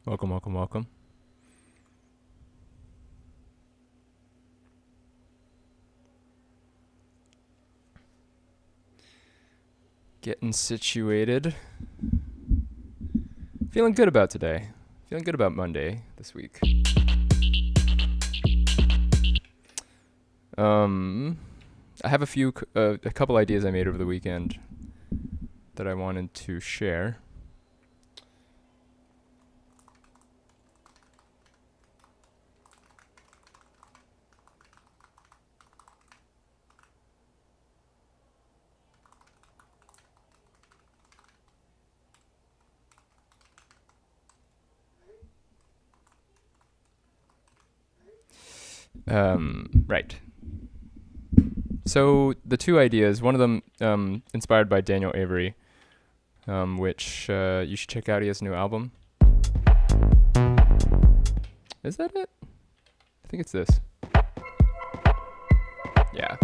Welcome, welcome, welcome. Getting situated. Feeling good about today. Feeling good about Monday this week. I have a couple ideas I made over the weekend that I wanted to share. Right. So the two ideas, one of them inspired by Daniel Avery, which you should check out. He has a new album. Is that it? I think it's this. Yeah.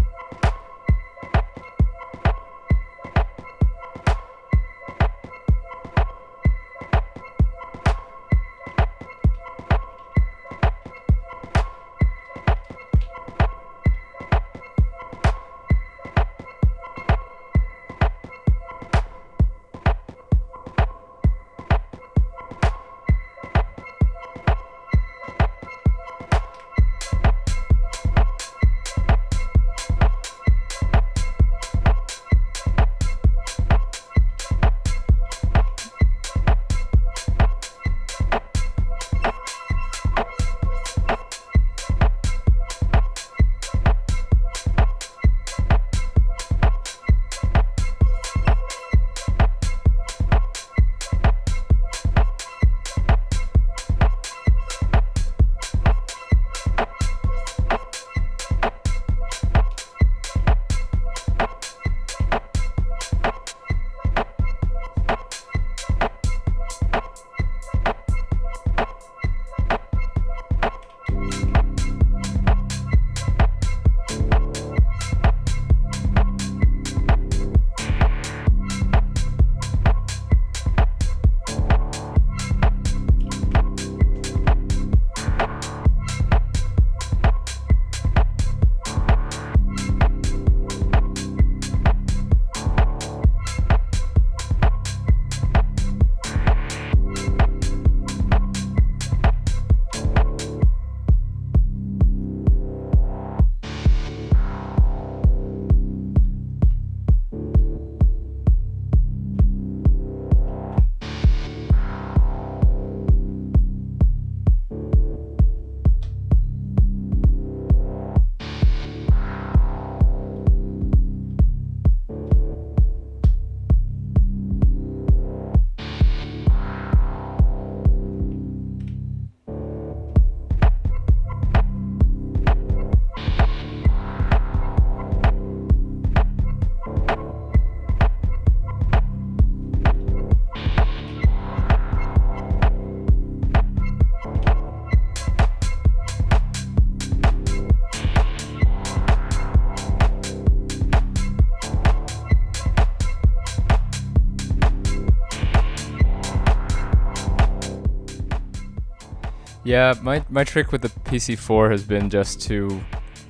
Yeah, my trick with the PC4 has been just to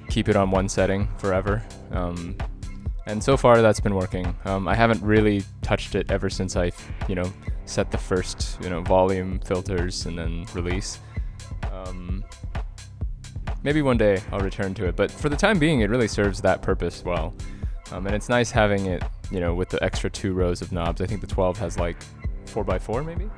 keep it on one setting forever. And so far that's been working. I haven't really touched it ever since I, set the first, volume filters and then release. Maybe one day I'll return to it, but for the time being, it really serves that purpose well. And it's nice having it, with the extra 2 rows of knobs. I think the 12 has like 4x4 maybe?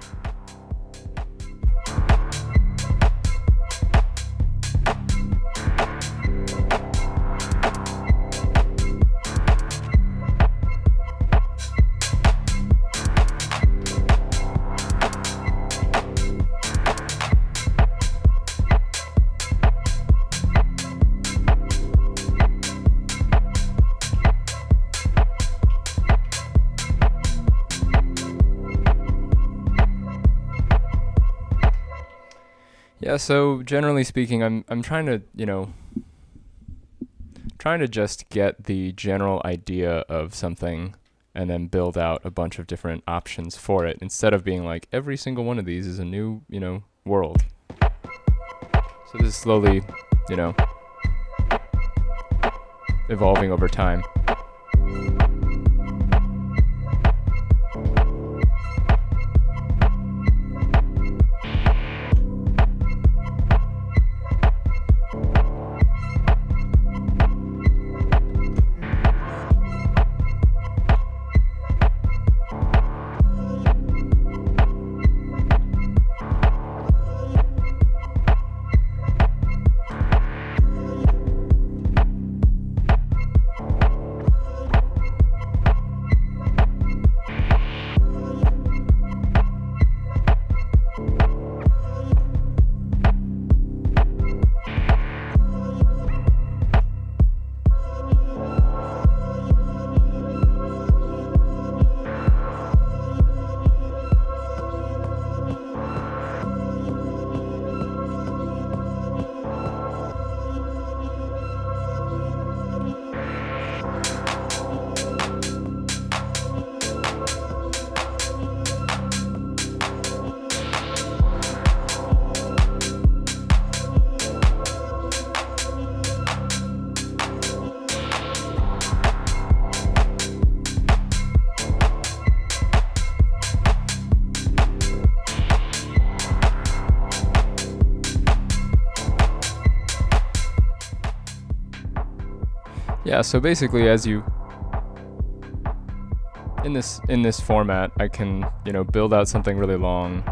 Yeah, so generally speaking, I'm trying to, trying to just get the general idea of something and then build out a bunch of different options for it instead of being like every single one of these is a new, world. So this is slowly, evolving over time. Yeah, so basically as you in this format, I can, build out something really long,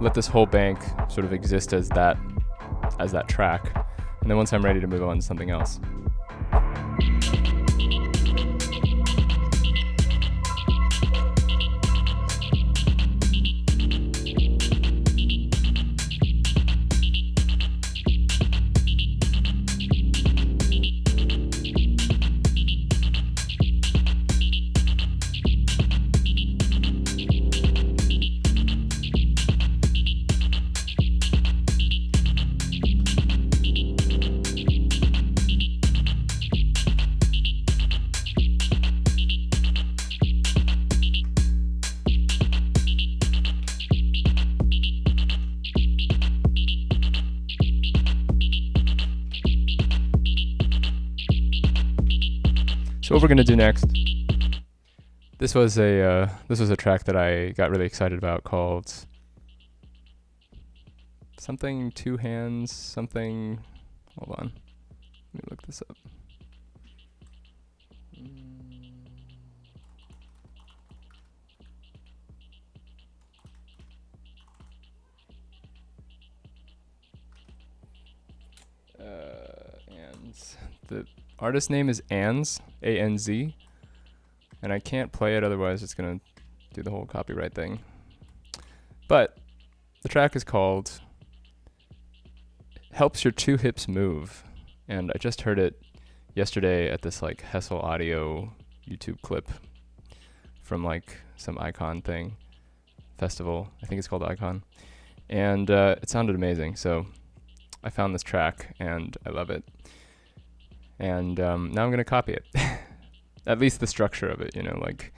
let this whole bank sort of exist as that track, and then once I'm ready to move on to something else. So what we're gonna do next, this was a track that I got really excited about called something two hands something. Hold on, let me look this up. And the artist name is Anz, A-N-Z, and I can't play it, otherwise it's gonna do the whole copyright thing. But the track is called Helps Your Two Hips Move, and I just heard it yesterday at this like Hessel Audio YouTube clip from like some Icon thing, festival, I think it's called Icon, and it sounded amazing, so I found this track and I love it. And now I'm going to copy it. At least the structure of it, like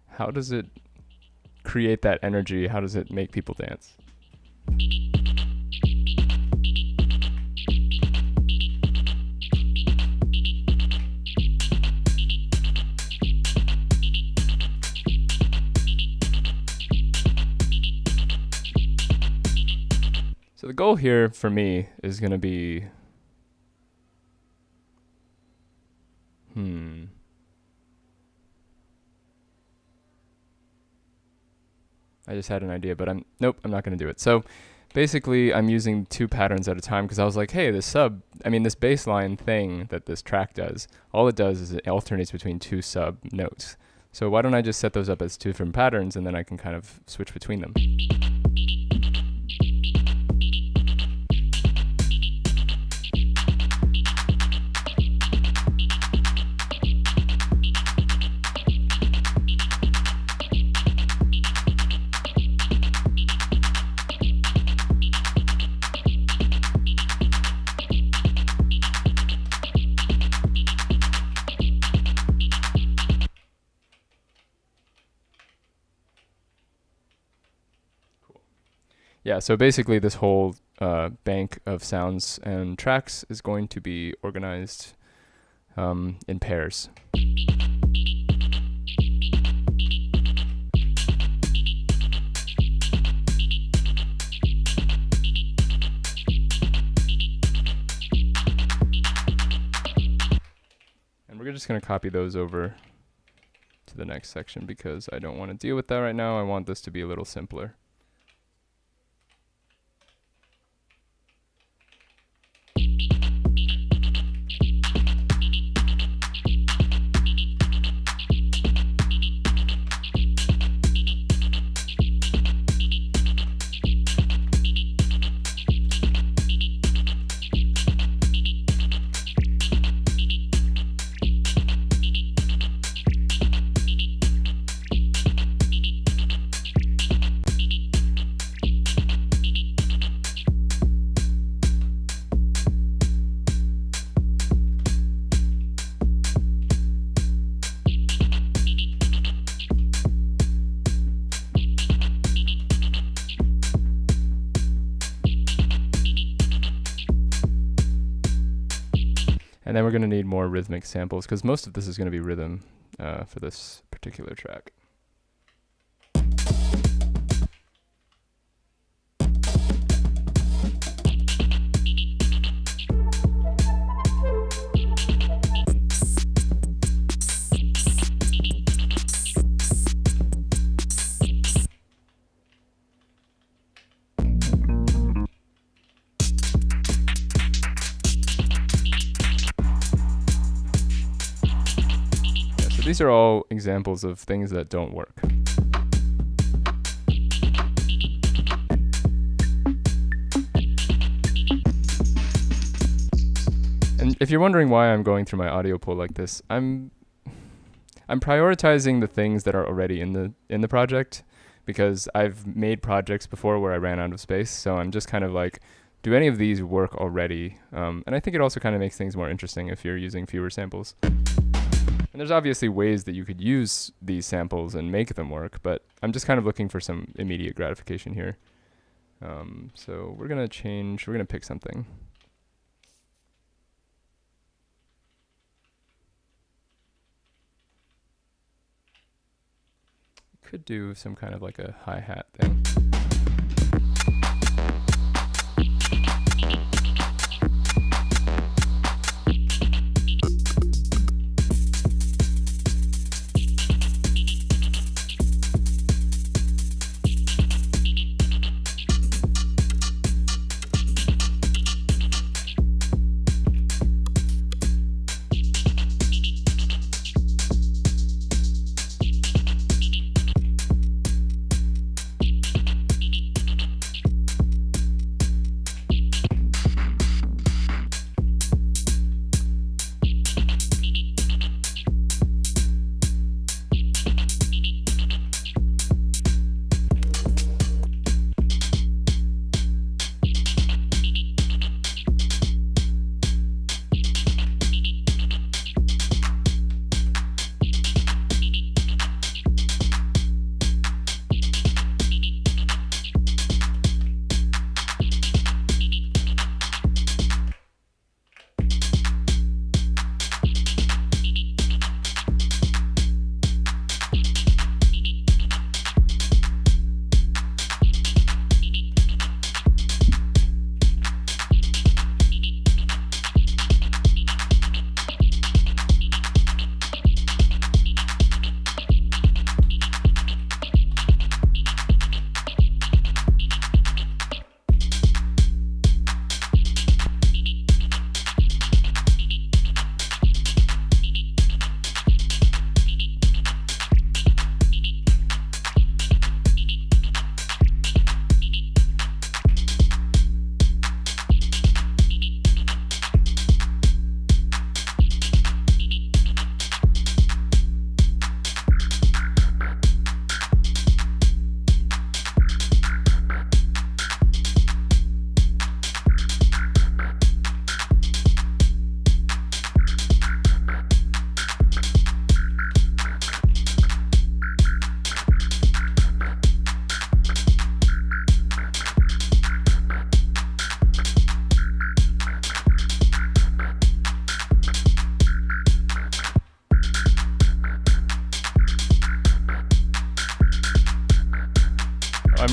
how does it create that energy? How does it make people dance? So the goal here for me is going to be I just had an idea, but I'm not going to do it. So basically I'm using two patterns at a time because I was like, hey, this bass line thing that this track does, all it does is it alternates between two sub notes. So why don't I just set those up as two different patterns and then I can kind of switch between them. yeah, so basically this whole bank of sounds and tracks is going to be organized in pairs. And we're just going to copy those over to the next section because I don't want to deal with that right now. I want this to be a little simpler. And then we're going to need more rhythmic samples because most of this is going to be rhythm for this particular track. These are all examples of things that don't work. And if you're wondering why I'm going through my audio pool like this, I'm prioritizing the things that are already in the project because I've made projects before where I ran out of space, so I'm just kind of like, do any of these work already? And I think it also kind of makes things more interesting if you're using fewer samples. And there's obviously ways that you could use these samples and make them work, but I'm just kind of looking for some immediate gratification here. So we're going to pick something. Could do some kind of like a hi-hat thing.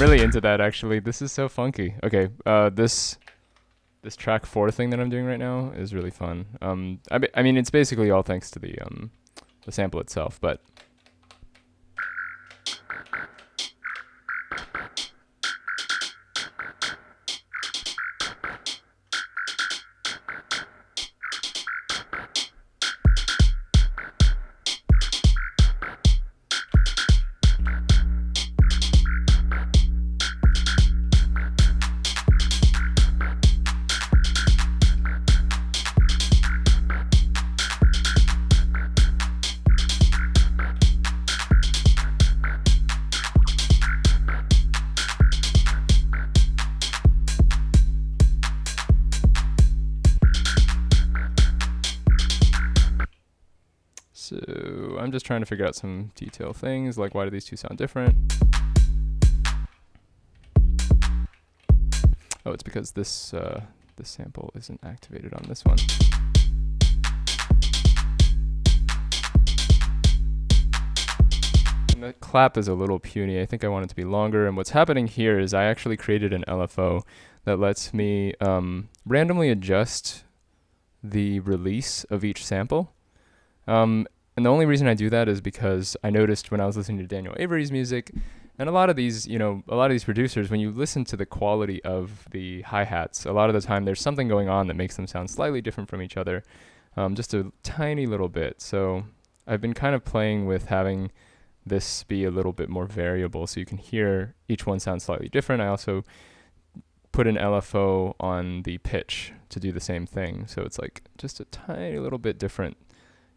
really into that actually. This is so funky. Okay, this track 4 thing that I'm doing right now is really fun. I mean, it's basically all thanks to the sample itself, but so I'm just trying to figure out some detail things, like why do these two sound different? Oh, it's because this sample isn't activated on this one. And the clap is a little puny. I think I want it to be longer. And what's happening here is I actually created an LFO that lets me randomly adjust the release of each sample. And the only reason I do that is because I noticed when I was listening to Daniel Avery's music, and a lot of these producers, when you listen to the quality of the hi-hats, a lot of the time there's something going on that makes them sound slightly different from each other, just a tiny little bit. So I've been kind of playing with having this be a little bit more variable so you can hear each one sound slightly different. I also put an LFO on the pitch to do the same thing. So it's like just a tiny little bit different,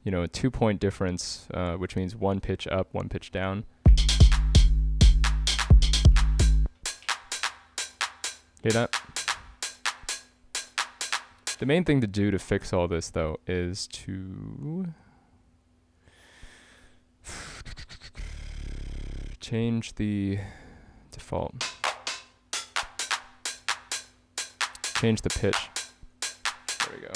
a 2-point difference, which means 1 pitch up, 1 pitch down. Hear that? The main thing to do to fix all this, though, is to change the default. Change the pitch. There we go.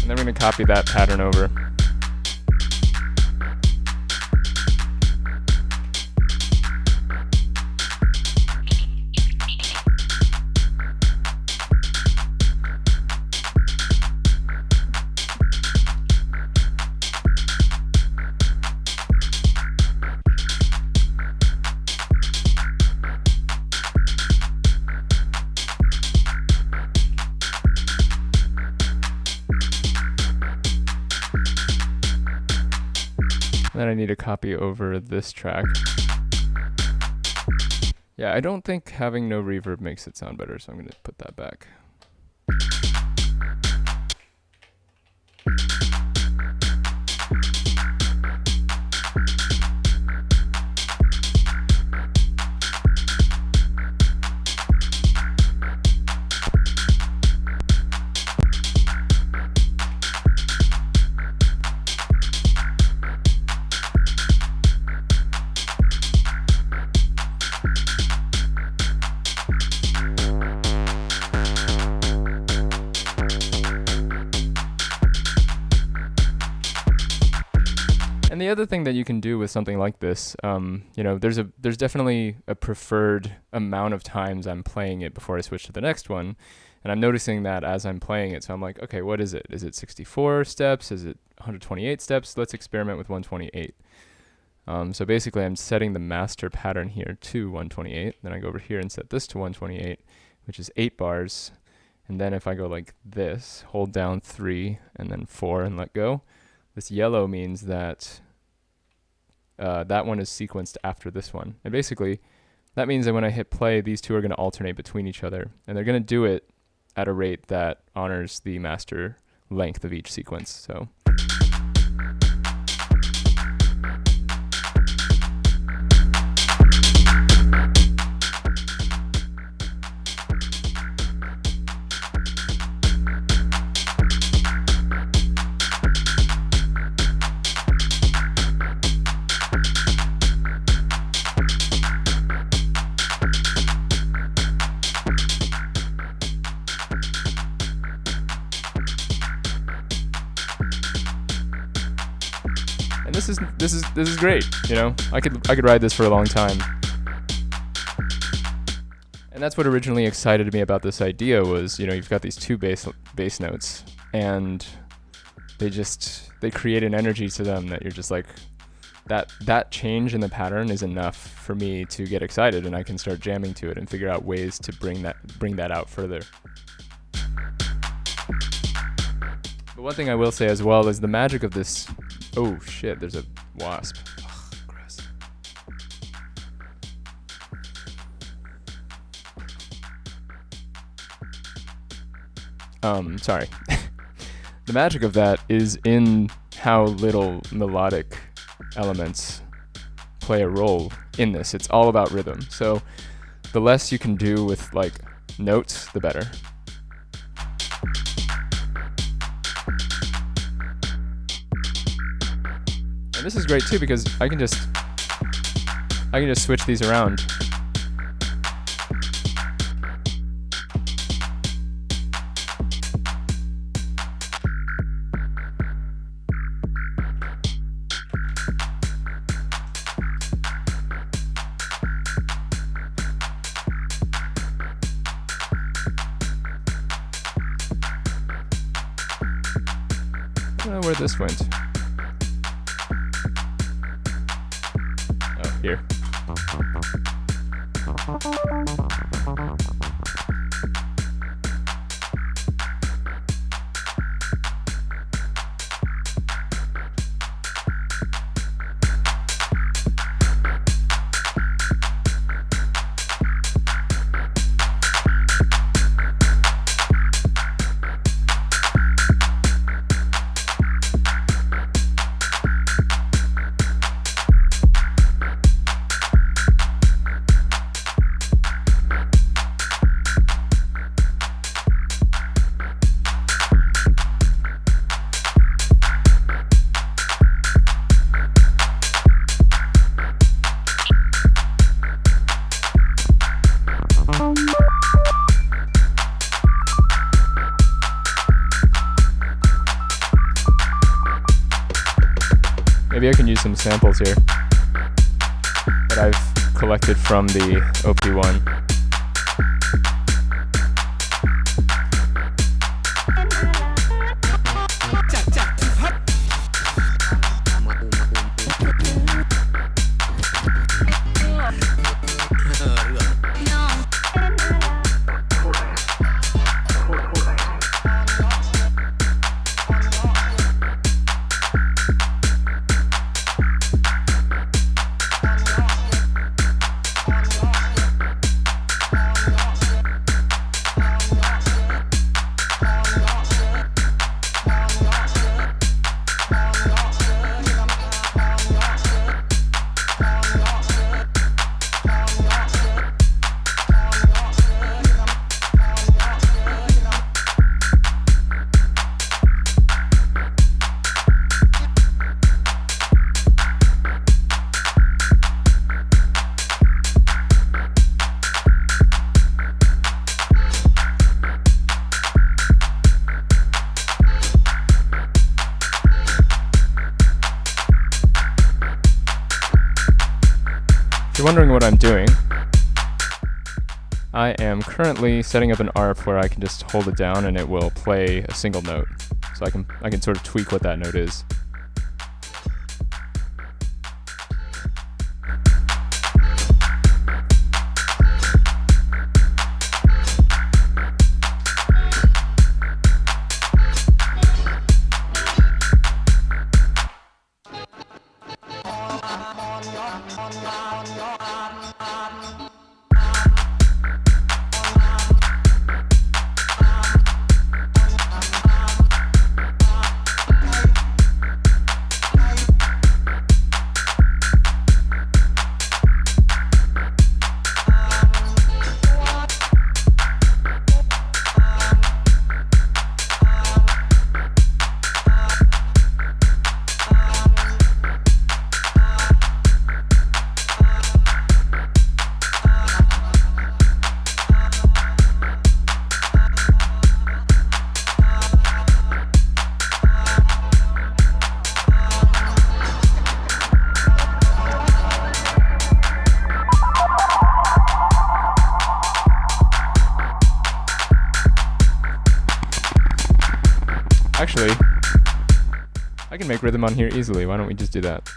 And then we're going to copy that pattern over. Then I need to copy over this track. Yeah, I don't think having no reverb makes it sound better, so I'm going to put that back. And the other thing that you can do with something like this, there's definitely a preferred amount of times I'm playing it before I switch to the next one. And I'm noticing that as I'm playing it. So I'm like, okay, what is it? Is it 64 steps? Is it 128 steps? Let's experiment with 128. So basically I'm setting the master pattern here to 128. Then I go over here and set this to 128, which is 8 bars. And then if I go like this, hold down 3 and then 4 and let go, this yellow means that that one is sequenced after this one. And basically, that means that when I hit play, these two are going to alternate between each other. And they're going to do it at a rate that honors the master length of each sequence. So. And this is great, you know. I could ride this for a long time. And that's what originally excited me about this idea was, you know, you've got these two bass notes, and they create an energy to them that you're just like, that change in the pattern is enough for me to get excited, and I can start jamming to it and figure out ways to bring that out further. But one thing I will say as well is the magic of this. Oh shit, there's a wasp. Ugh, gross. Sorry. The magic of that is in how little melodic elements play a role in this. It's all about rhythm. So the less you can do with like notes, the better. And this is great too because I can just switch these around. I don't know where this went. Oh, here. Maybe I can use some samples here that I've collected from the OP1. If you're wondering what I'm doing, I am currently setting up an ARP where I can just hold it down and it will play a single note. So I can sort of tweak what that note is. I can make rhythm on here easily. Why don't we just do that?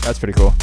That's pretty cool.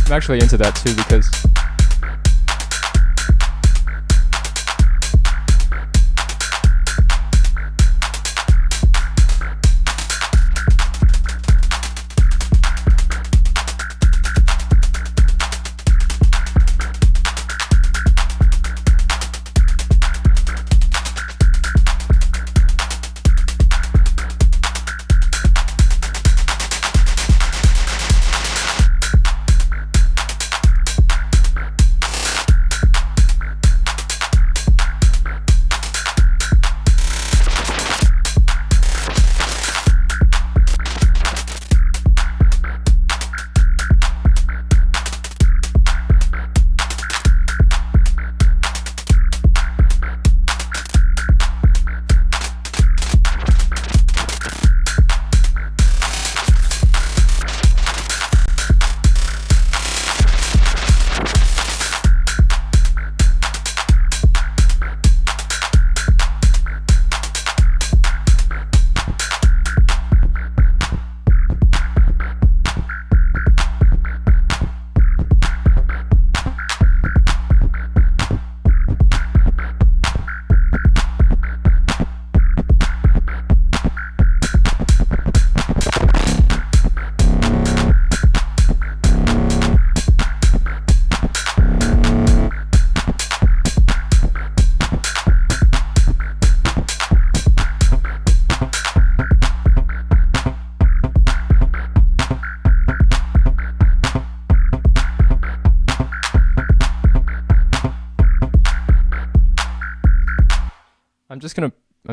I'm actually into that too because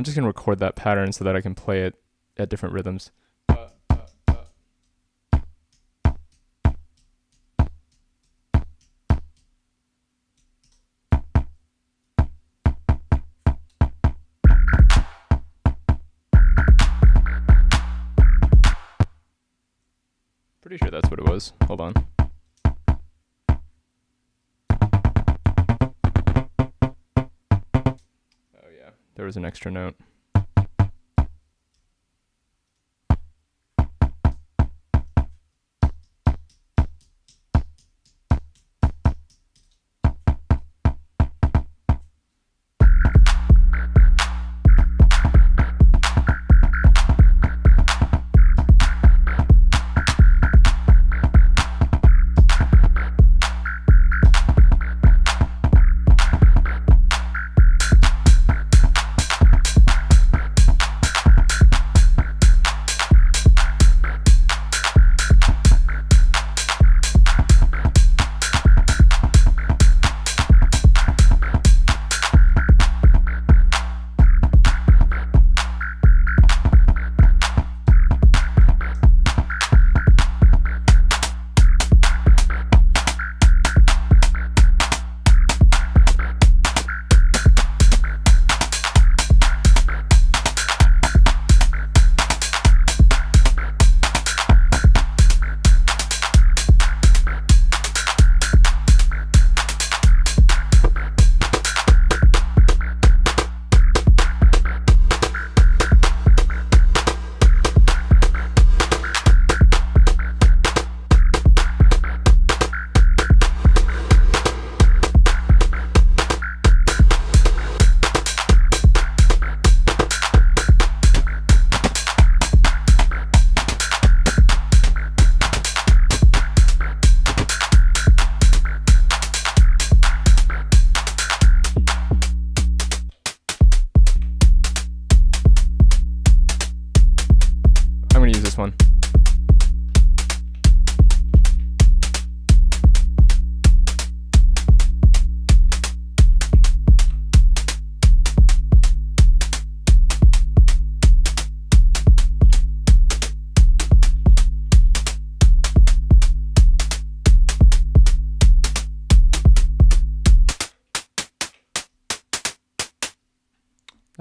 I'm just gonna record that pattern so that I can play it at different rhythms. Pretty sure that's what it was. Hold on. There was an extra note.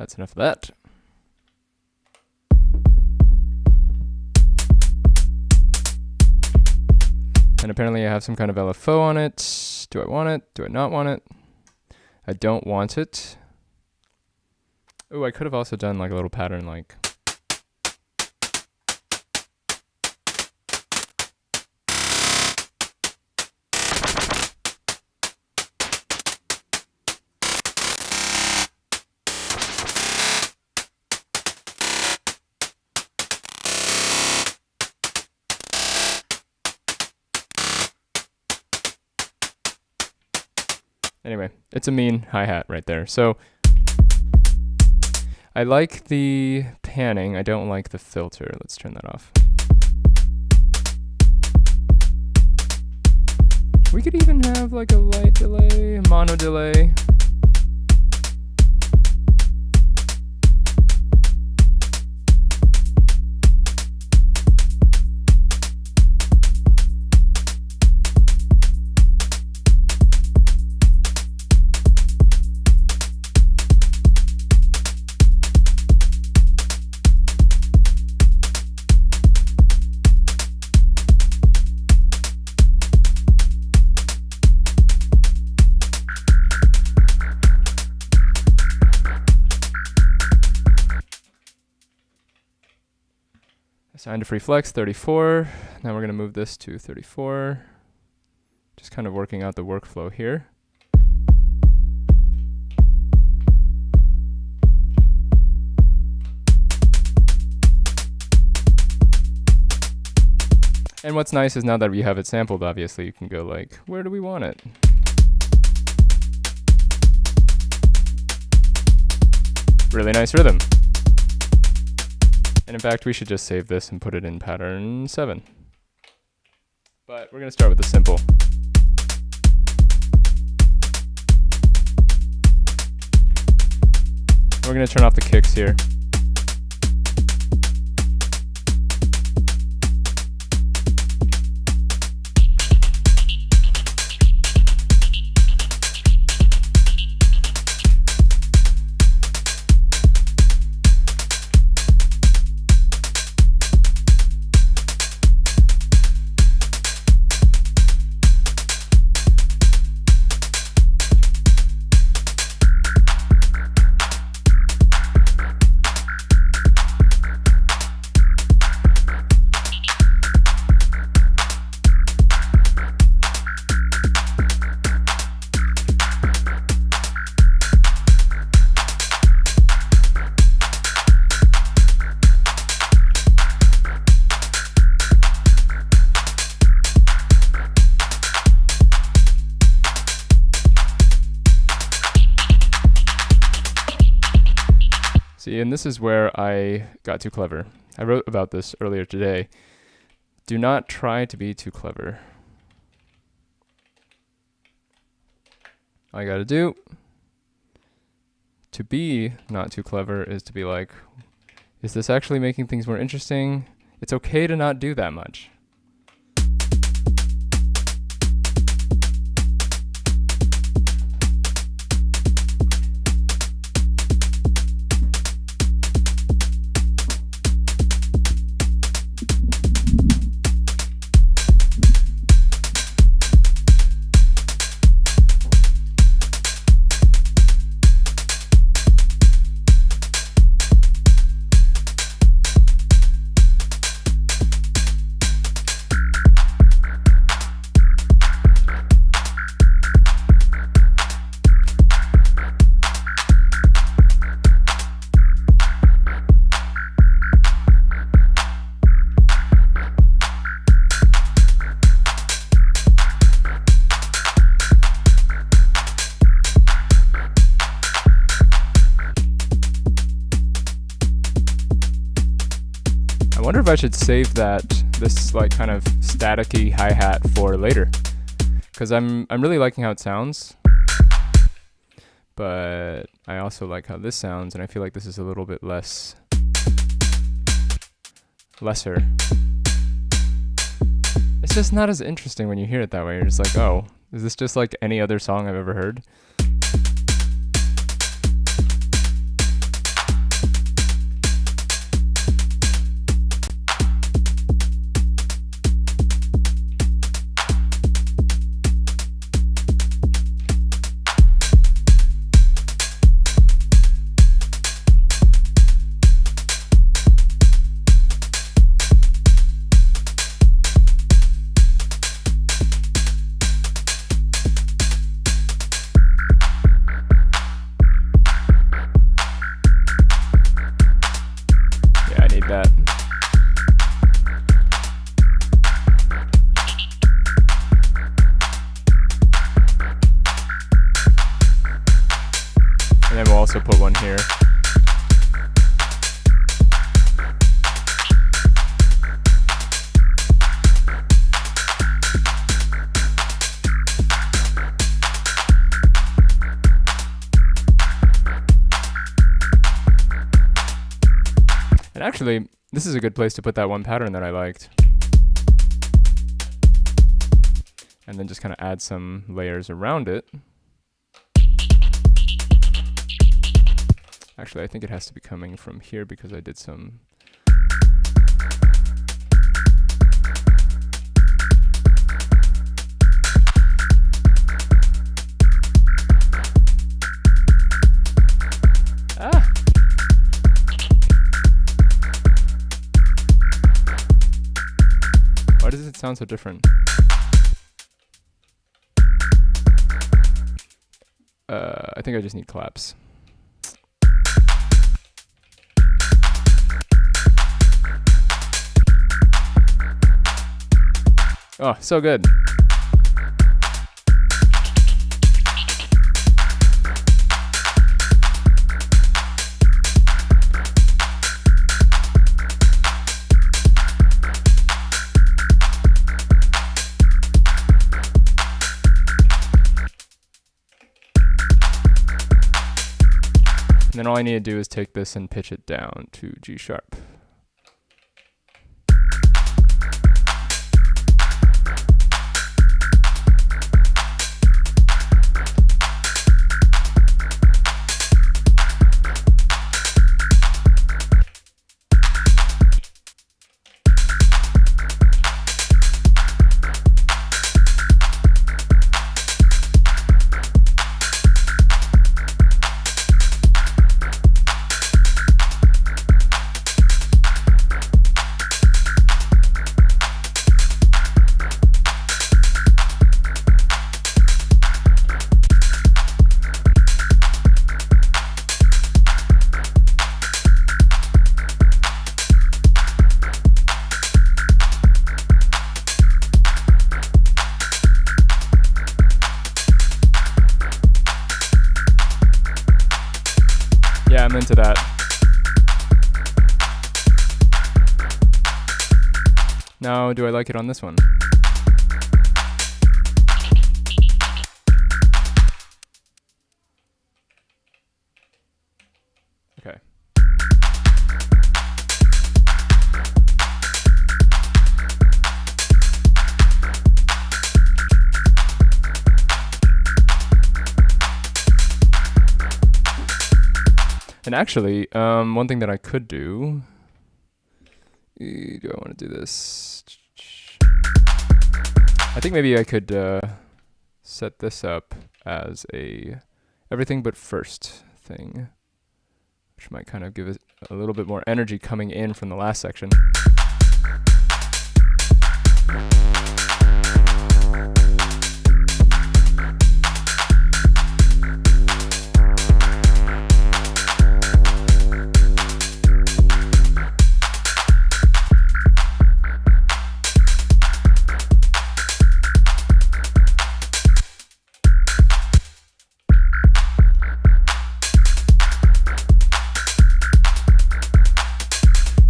That's enough of that. And apparently I have some kind of LFO on it. Do I want it? Do I not want it? I don't want it. Oh, I could have also done like a little pattern like... Anyway, it's a mean hi-hat right there. So I like the panning. I don't like the filter. Let's turn that off. We could even have like a light delay, a mono delay. Assigned to free flex, 34. Now we're going to move this to 34. Just kind of working out the workflow here. And what's nice is now that we have it sampled, obviously, you can go like, where do we want it? Really nice rhythm. And in fact, we should just save this and put it in pattern 7. But we're going to start with the simple. We're going to turn off the kicks here. See, and this is where I got too clever. I wrote about this earlier today. Do not try to be too clever. All you gotta do to be not too clever is to be like, is this actually making things more interesting? It's okay to not do that much. I wonder if I should save this like kind of staticky hi-hat for later, because I'm really liking how it sounds, but I also like how this sounds, and I feel like this is a little bit lesser. It's just not as interesting when you hear it that way. You're just like, oh, is this just like any other song I've ever heard? also put one here. And actually, this is a good place to put that one pattern that I liked. And then just kind of add some layers around it. Actually, I think it has to be coming from here because I did some... Why does it sound so different? I think I just need claps. Oh, so good. And then all I need to do is take this and pitch it down to G sharp. Yeah, I'm into that. Now, do I like it on this one? Okay. And actually, one thing that I could do, do I want to do this? I think maybe I could set this up as a everything but first thing, which might kind of give it a little bit more energy coming in from the last section.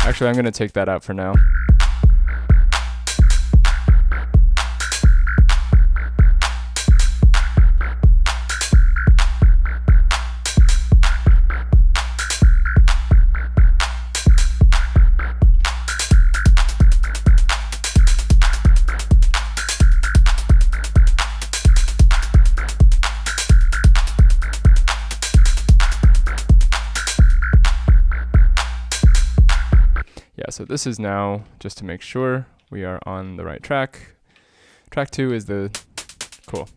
Actually, I'm going to take that out for now. So this is now, just to make sure we are on the right track. Track 2 is the, cool.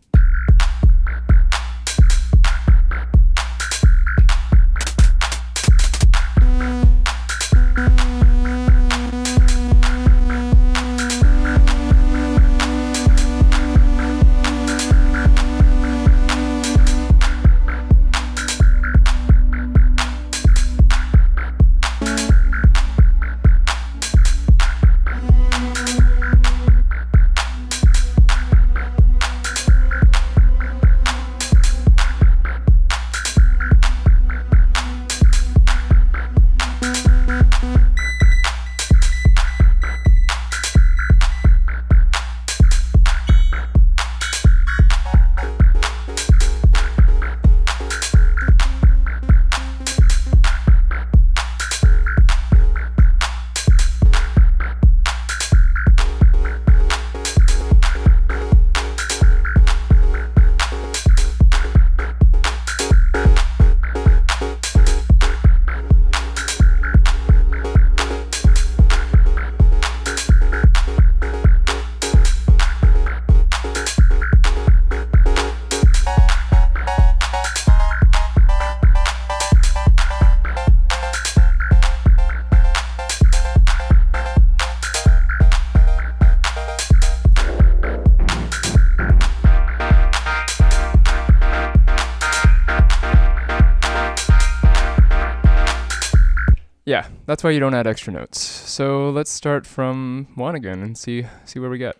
that's why you don't add extra notes. So let's start from 1 again and see where we get.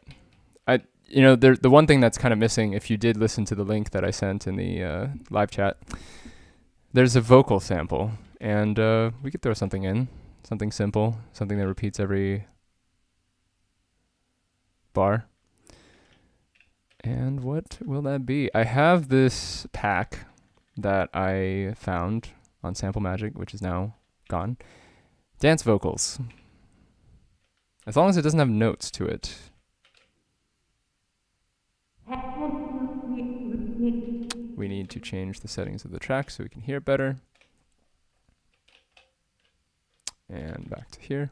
The one thing that's kind of missing, if you did listen to the link that I sent in the live chat, there's a vocal sample, and we could throw something in, something simple, something that repeats every bar. And what will that be? I have this pack that I found on Sample Magic, which is now gone. Dance vocals. As long as it doesn't have notes to it. We need to change the settings of the track so we can hear it better. And back to here.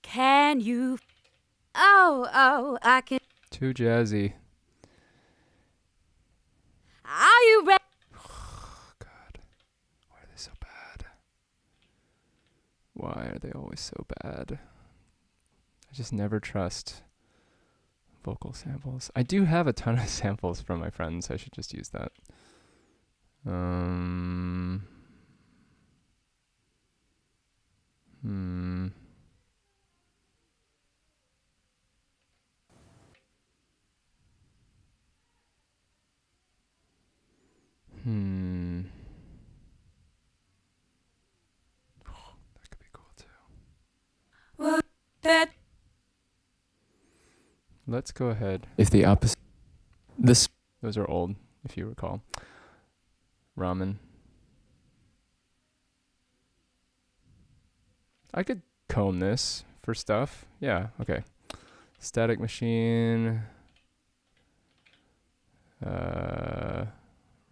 Can you? Oh, I can. Too jazzy. Are you ready? Oh, God. Why are they so bad? Why are they always so bad? I just never trust vocal samples. I do have a ton of samples from my friends. I should just use that. That could be cool too. What that? Let's go ahead. If the opposite. Those are old, if you recall. Ramen. I could comb this for stuff. Yeah, okay. Static Machine.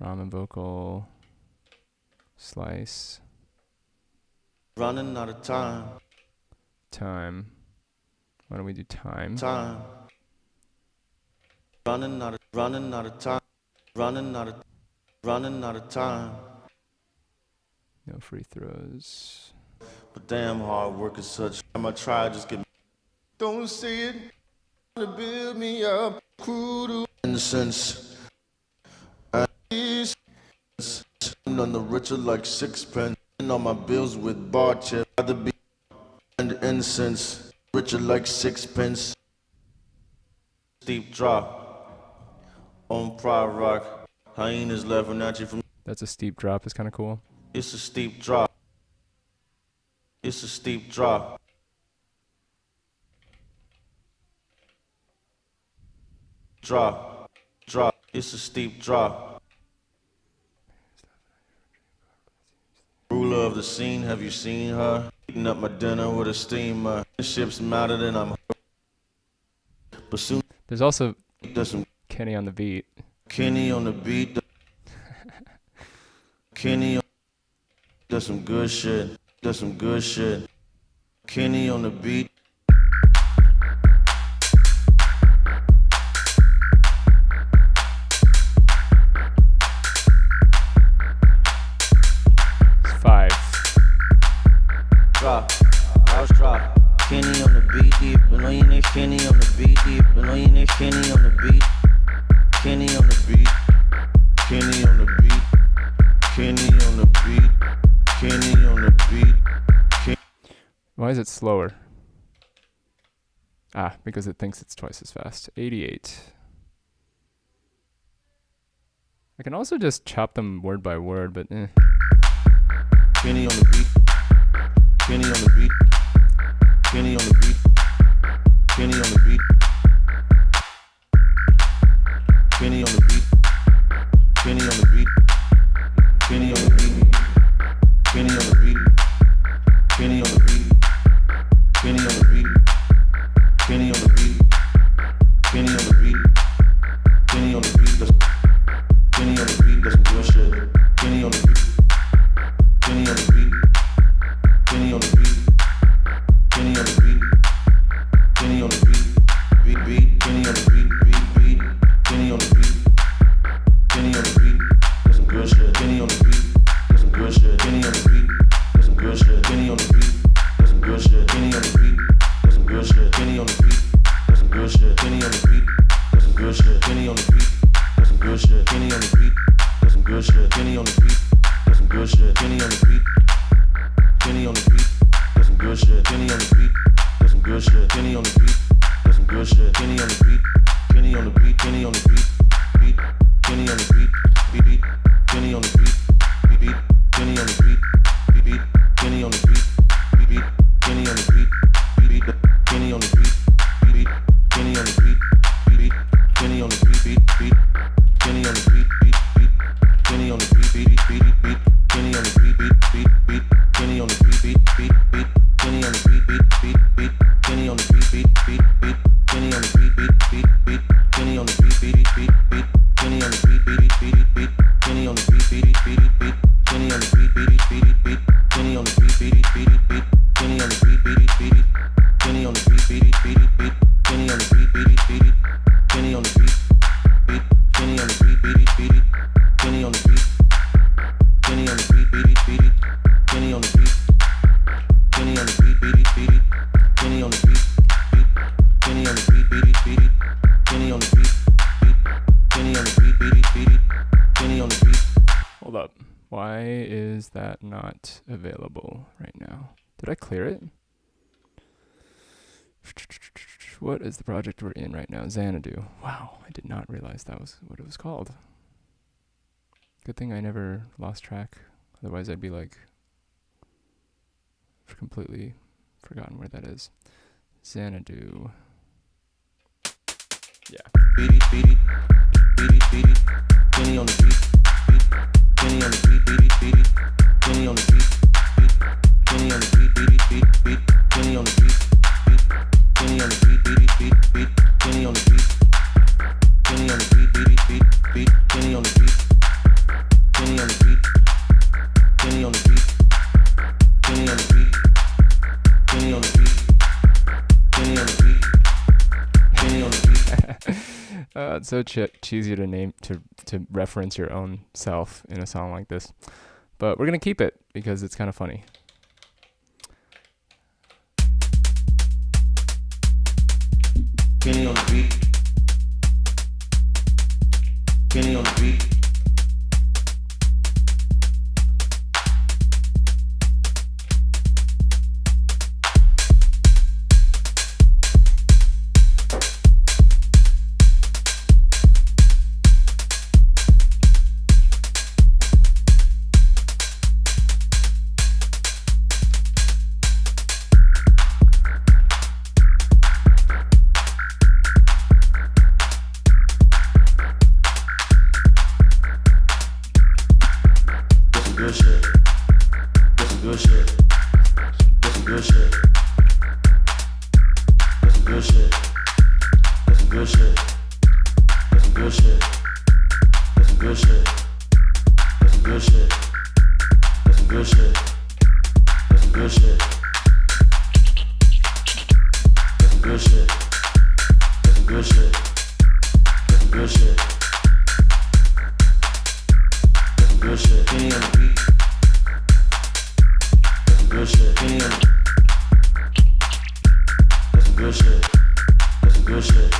Ramen vocal. Slice. Running out of time. Time. Why don't we do time? Time. Running out of time. Running out of time. No free throws. But damn hard work is such. I'ma try just get. Don't see it. To build me up. Cruel innocence. None the richer like sixpence. And all my bills with bar chip. Rather be and incense. Richer like sixpence. Steep drop. On Pride Rock. Hyenas laughing at you from. That's a steep drop. It's kind of cool. It's a steep drop. It's a steep drop. Drop. It's a steep drop. Ruler of the scene, have you seen her? Eating up my dinner with a steamer. The ship's madder than I'm. But soon There's also there's some Kenny on the beat. Kenny on the beat. Kenny, that's some good shit. That's some good shit. Kenny on the beat. It's 5. Drop, house drop. Kenny on the beat deep. Benoine Kenny on the beat deep. Benoine Kenny on the beat. Kenny on the beat. Kenny on the beat. Kenny on the beat. Kenny on the beat. Why is it slower? Ah, because it thinks it's twice as fast. 88. I can also just chop them word by word, but eh. Kenny on the beat. Kenny on the beat. Kenny on the beat. Kenny on the beat. Kenny on the beat. Kenny on the beat. Kenny on the beat. Kenny on the beat. Kenny on the beat. Kenny on the beat. Kenny on the beat. Kenny on the beat. Kenny on the beat. Kenny on the beat. That's some good shit. Kenny on the beat. Kenny on the beat. Kenny on the beat. Kenny on the beat. Kenny on the beat. Beat. Kenny on the beat. Beat. Kenny on the beat. Kenny on the beat. That's some good shit. Kenny on the beat. That's some good shit. Kenny on the beat. That's some good shit. Kenny on the beat. That's some good shit. Kenny on the beat. That's some good shit. Kenny on the beat. That's some good shit. Kenny on the beat. That's some good shit. Kenny on the beat. That's some good shit. Kenny on the beat. Kenny on the beat. That's some good shit. Kenny on the beat. That's some good shit. Kenny on the beat. Kenny on the beat. Kenny on the beat. Beat. Kenny on the beat. Beat. Beat. Kenny on the beat. Beat. Beat. Kenny on the beat. Beat. Beat. Kenny on the beat. Beat. Beat. Kenny on the beat. Beat. Beat. Kenny on the beat. Beat. Beat. Kenny on the beat. Beat. Beat. Kenny on the beat. Beat. Beat. Kenny on the beat. Beat. Beat. Kenny on the beat. Beat. Beat. Beat. Kenny on the beat. Beat. Beat. Beat. Kenny on the beat. Beat. Beat. Beat. Kenny on the beat. Beat. Beat. Beat. Kenny on the beat. Beat. Beat. Beat. Kenny on the beat. Beat. Beat. Beat. Kenny on the beat. Beat. Beat. Beat. Kenny on the beat. Beat. Beat. Beat. Kenny on the beat. Beat. Beat. Beat. Kenny on the beat. Beat. Beat. Beat. Kenny on the beat. Beat. Beat. Beat. Kenny on the beat. Beat. Beat. Beat. Kenny on the beat. Beat. Beat. Beat. Kenny on the beat. Beat. Beat. Kenny on the beat. Beat. Kenny on the beat. Beat. Beat. Kenny on the beat. Kenny on the beat. Beat. Beat. Kenny on the beat. Kenny on the beat. Beat. Beat. Kenny on the beat. Beat. Kenny on the beat. Beat. Beat. Kenny on the beat. Beat. Kenny on the beat. Beat. Beat. Kenny on the beat. Hold up. Why is that not available right now? Did I clear it? What is the project we're in right now? Xanadu. Wow, I did not realize that was what it was called. Good thing I never lost track. Otherwise I'd be like completely forgotten where that is. Xanadu. Yeah. Beat. Beat. Beat. Beat. Kenny on the beat. Beat. Kenny on the beat. Beat. Beat. Kenny on the beat. Beat. Kenny on the beat. Beat. Beat. Beat. Kenny on the beat. Beat. Kenny on the beat. Beat. Beat. Beat. Kenny on the beat. Kenny on the beat. Beat. Beat. Beat. Kenny on the beat. Kenny on the beat. Kenny on the beat. Kenny on the beat. Kenny on the beat. Kenny on the beat. Kenny on the beat. It's so cheesy to name to reference your own self in a song like this, but we're gonna keep it because it's kind of funny. Kenny on the beat. Kenny on the beat. Good shit. That's some good shit. That's some good shit. That's some good shit. That's some good shit. That's some good shit. That's some good shit. That's some good shit. That's some good shit. That's some good shit. That's some good shit. That's some good shit. That's some good shit. Good shit, Kenny on the beat. That's some good shit, Kenny on the. That's some good shit. That's some good shit.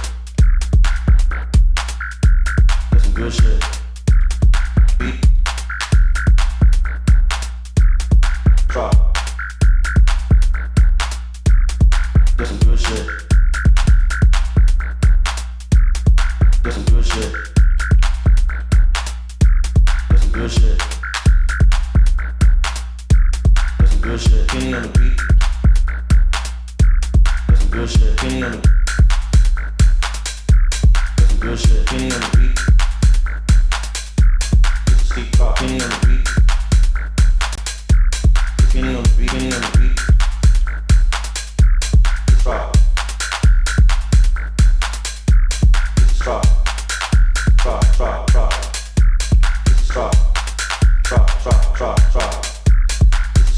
That's some good shit. Beat. Drop. That's some good shit. That's some good shit. Good shit. That's some good shit. Kenny on the beat. That's some good shit. Kenny on the. That's some good shit. Kenny on the beat. Steep drop. Kenny on the beat. Kenny on the beat. Kenny on the beat. Drop. Drop. Drop. Drop. Drop. Drop, drop, drop, drop,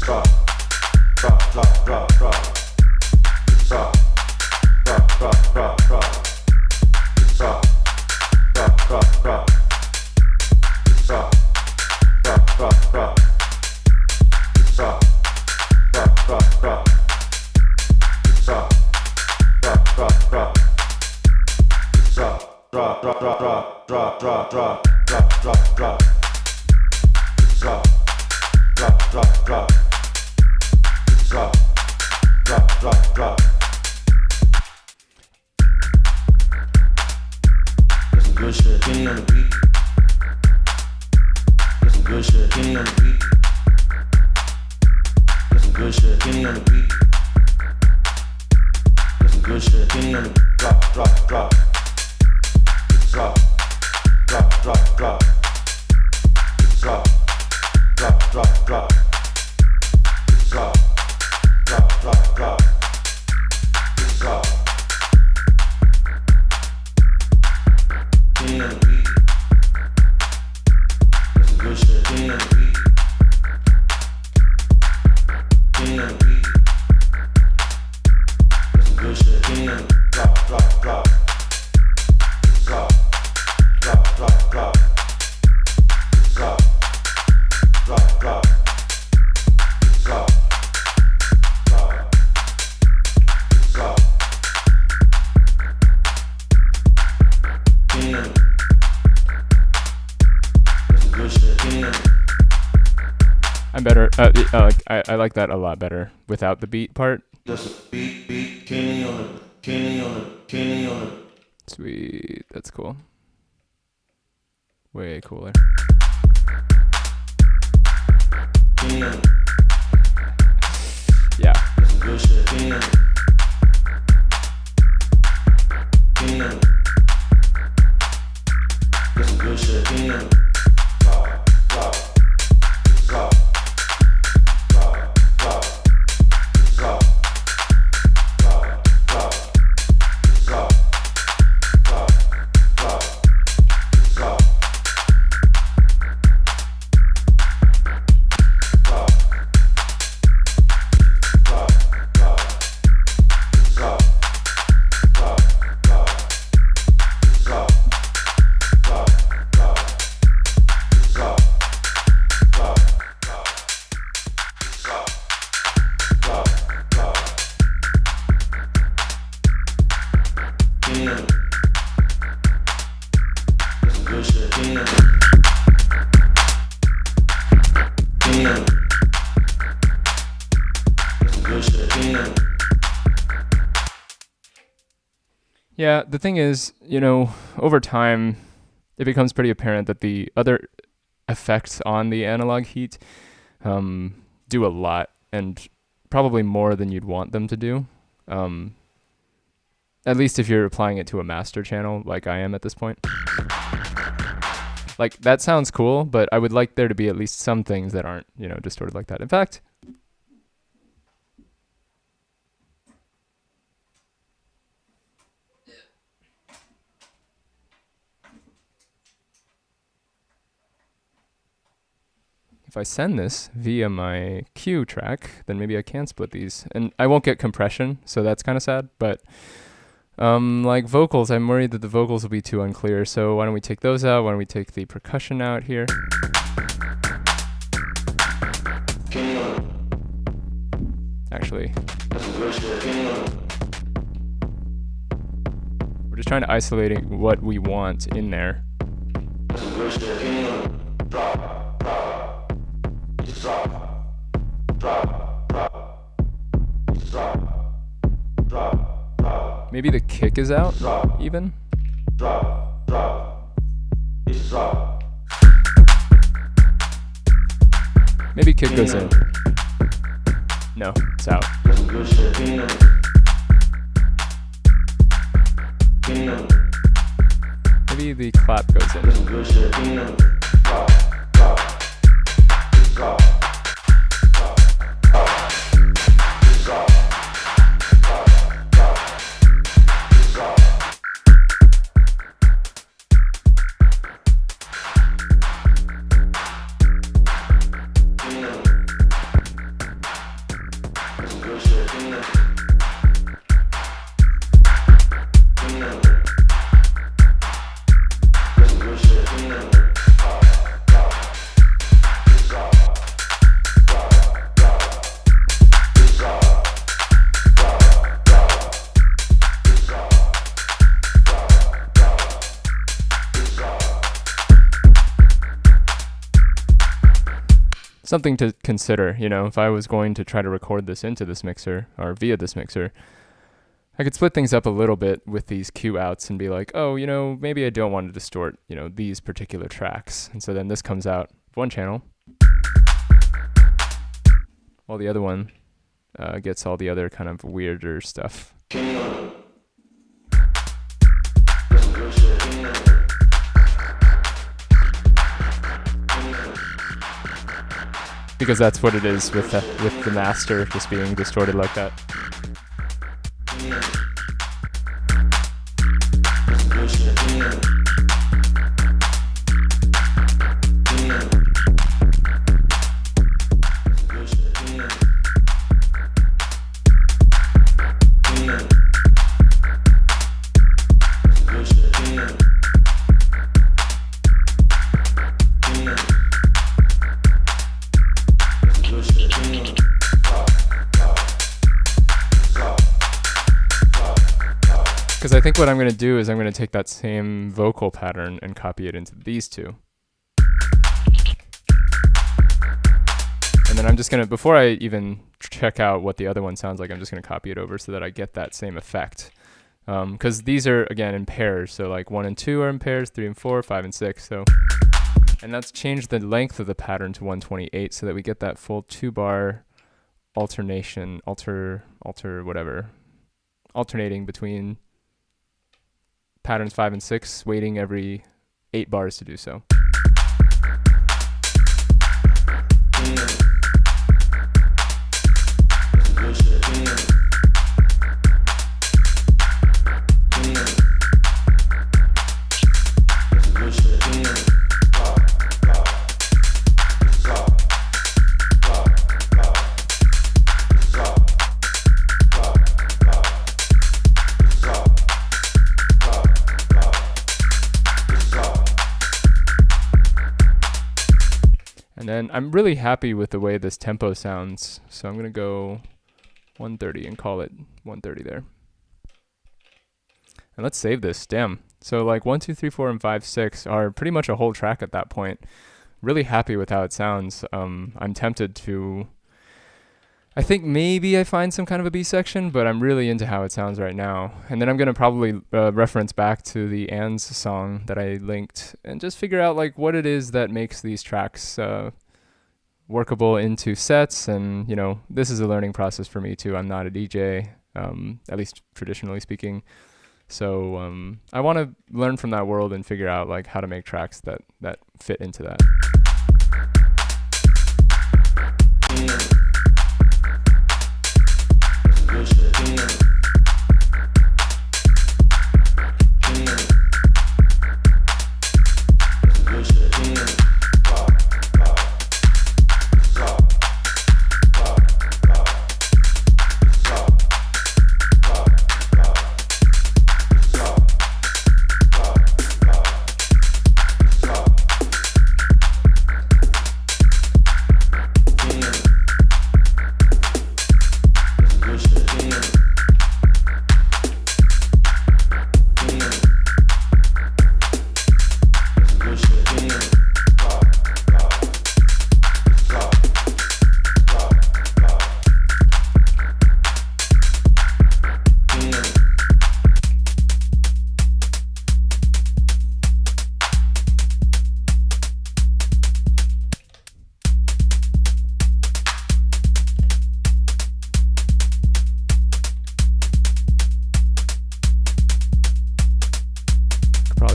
drop. Drop, drop, drop, drop, drop. Drop, drop, drop, drop, drop. Drop, drop, drop, drop. Drop, drop, drop, drop. Drop, drop, drop, drop. Drop, drop, drop, drop. Drop, drop, drop, drop, drop, drop, drop, drop, drop, drop, drop. Drop, drop, drop, drop. Drop, drop. Kenny on the drop, drop, drop. Drop, drop, drop, drop. Drop, drop, drop, drop. Drop, drop, drop, drop. Drop. Kenny on the beat. That's some good shit. Kenny on the beat. Kenny on the beat. That's some good shit. Kenny on the drop, drop, drop. Drop, drop, drop, drop. Drop, drop, drop. Drop, drop, drop. Kenny on the. That's some good shit. Kenny on the. I'm better. I like that a lot better without the beat part. Just beat, Kenny on the, Kenny on the, Kenny on the. Sweet. That's cool. Way cooler. Kenny on the. Yeah. That's some good shit. Kenny on the. Kenny on the. That's some good shit. Kenny on the. Drop, drop, drop. Drop, drop, drop. Drop, drop, drop. Drop, drop, drop. Drop, drop, drop. Drop, drop, drop. Drop, drop, drop. Drop, drop, drop. Drop, drop, drop. Kenny on the. That's some good shit. Kenny on the. Kenny on the. That's some good shit. Kenny on the. Yeah, the thing is, over time, it becomes pretty apparent that the other effects on the analog heat do a lot, and probably more than you'd want them to do. At least if you're applying it to a master channel, like I am at this point. Like, that sounds cool, but I would like there to be at least some things that aren't, distorted like that. In fact, if I send this via my Q track, then maybe I can split these. And I won't get compression, so that's kind of sad. But like vocals, I'm worried that the vocals will be too unclear. So why don't we take those out? Why don't we take the percussion out here? Kenny on the. Actually, That's some good shit. Kenny on the. we're just trying to isolate what we want in there. That's some good shit. Kenny on the. Drop, drop. Just drop, drop, drop. Just drop, drop, drop. Maybe the kick is out Drop, even. drop, drop. Just drop. Maybe kick goes in. No, it's out. That's some good shit. Kenny on the. Kenny on the. Maybe the clap goes That's in. some good shit. Kenny on the. Drop, drop. Just drop, drop, drop. Just drop, drop, drop. Just drop. Kenny on the. That's some good shit. Kenny on the. Kenny on the. That's some good shit. Kenny on the. Drop, drop. Just drop, drop, drop. Just drop, drop, drop. Just drop, drop, drop. Just drop. Something to consider, if I was going to try to record this into this mixer or via this mixer, I could split things up a little bit with these Q outs and be like, oh, maybe I don't want to distort, these particular tracks. And so then this comes out one channel, while the other one gets all the other kind of weirder stuff. Kenny on the. Because that's what it is with the master just being distorted like that. Because I think what I'm going to do is I'm going to take that same vocal pattern and copy it into these two. And then I'm just going to, before I even check out what the other one sounds like, I'm just going to copy it over so that I get that same effect. Because these are, again, in pairs. So like 1 and 2 are in pairs, 3 and 4, 5 and 6. So, and that's changed the length of the pattern to 128 so that we get that full 2-bar alternation, alternating between patterns 5 and 6, waiting every 8 bars to do so. And then I'm really happy with the way this tempo sounds, so I'm going to go 130 and call it 130 there. And let's save this. Damn. So like 1, 2, 3, 4, and 5, 6 are pretty much a whole track at that point. Really happy with how it sounds. I'm tempted to... I think maybe I find some kind of a B section, but I'm really into how it sounds right now. And then I'm going to probably reference back to the Anne's song that I linked and just figure out like what it is that makes these tracks workable into sets. And, you know, this is a learning process for me too. I'm not a DJ, at least traditionally speaking. So I want to learn from that world and figure out like how to make tracks that fit into that.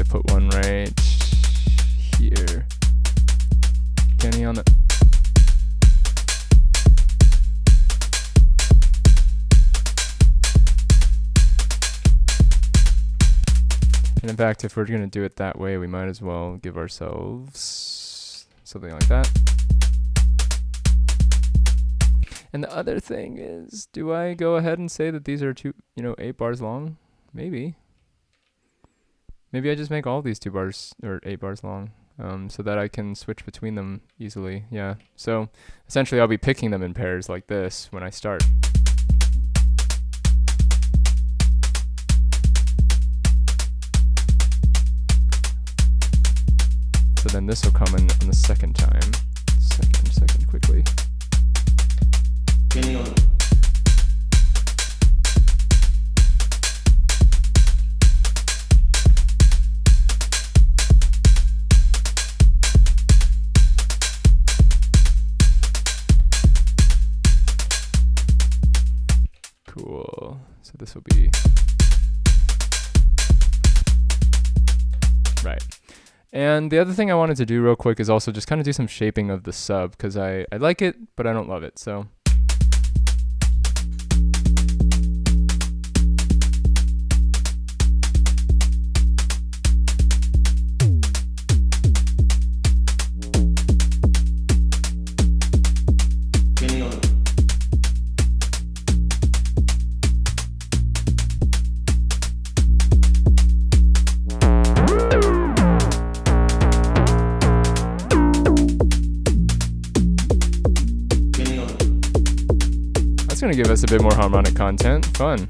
Put one right here. Kenny on the... And in fact, if we're going to do it that way, we might as well give ourselves something like that. And the other thing is, do I go ahead and say that these are 8 bars long? Maybe. Maybe I just make all these 2 bars or 8 bars long, so that I can switch between them easily. Yeah. So essentially, I'll be picking them in pairs like this when I start. So then this will come in on the second time. Second, quickly. Cool. So this will be... Right. And the other thing I wanted to do real quick is also just kind of do some shaping of the sub, because I like it, but I don't love it. So that's going to give us a bit more harmonic content. Fun.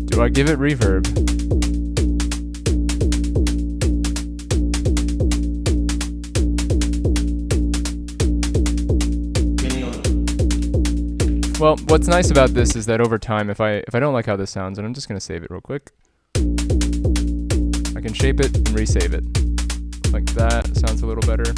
Do I give it reverb? Well, what's nice about this is that over time, if I don't like how this sounds, and I'm just gonna save it real quick, I can shape it and resave it. Like that, it sounds a little better.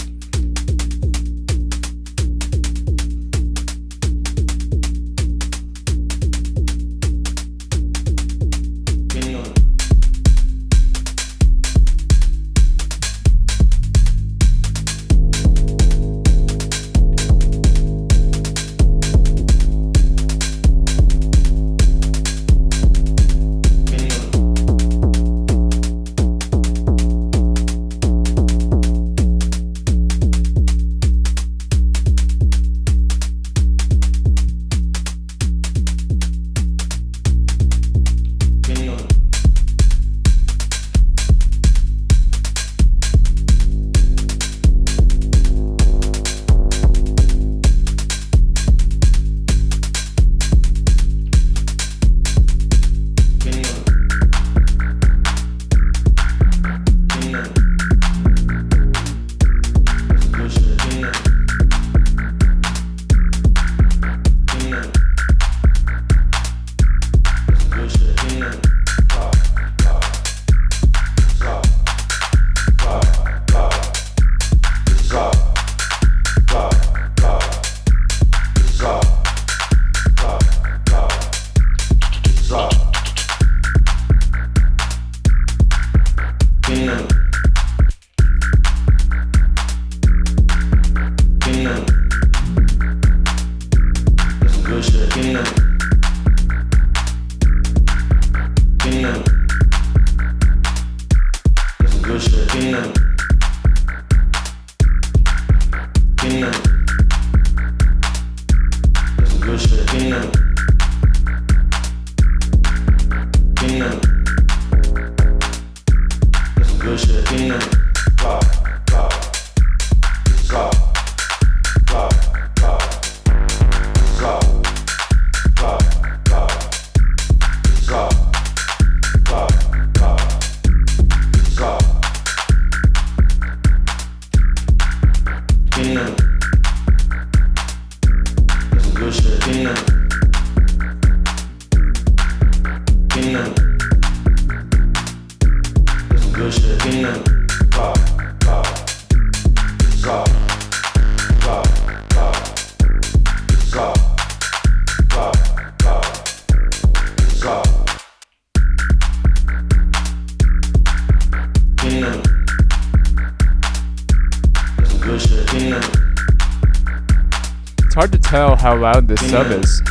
It's hard to tell how loud this sub is.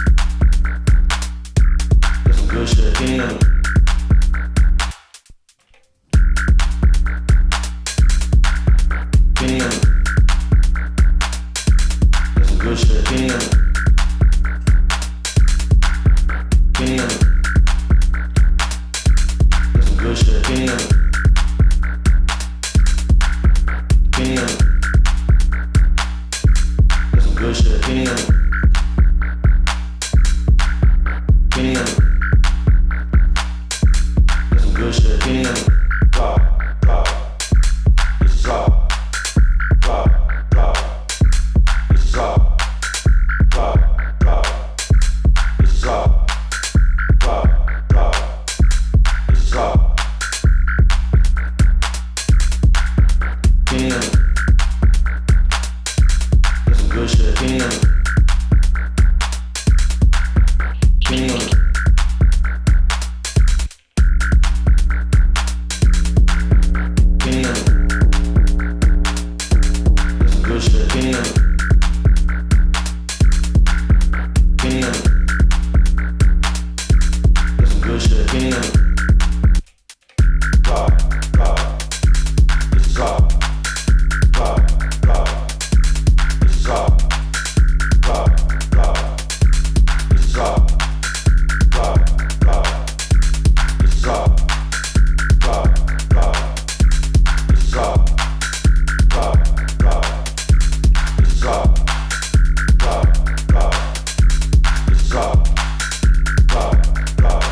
Kenny on the rock, rock. It's rock, rock, rock. It's rock, rock, rock. It's rock, rock, rock. It's rock, rock, rock. It's rock, rock, rock. It's rock, rock, rock. It's rock, rock, rock.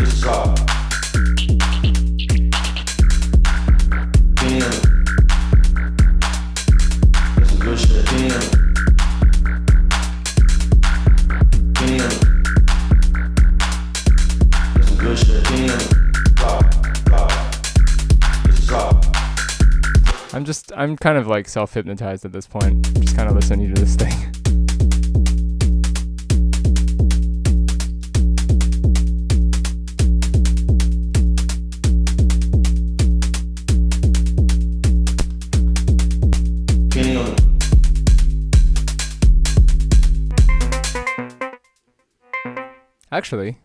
It's rock. Kenny on it. That's some good shit. Kenny on it. Kenny on it. That's some good shit. Kenny on it. Rock, rock. It's rock. I'm kind of like self-hypnotized at this point. Just kind of listening to this thing. Kenny on it. Actually,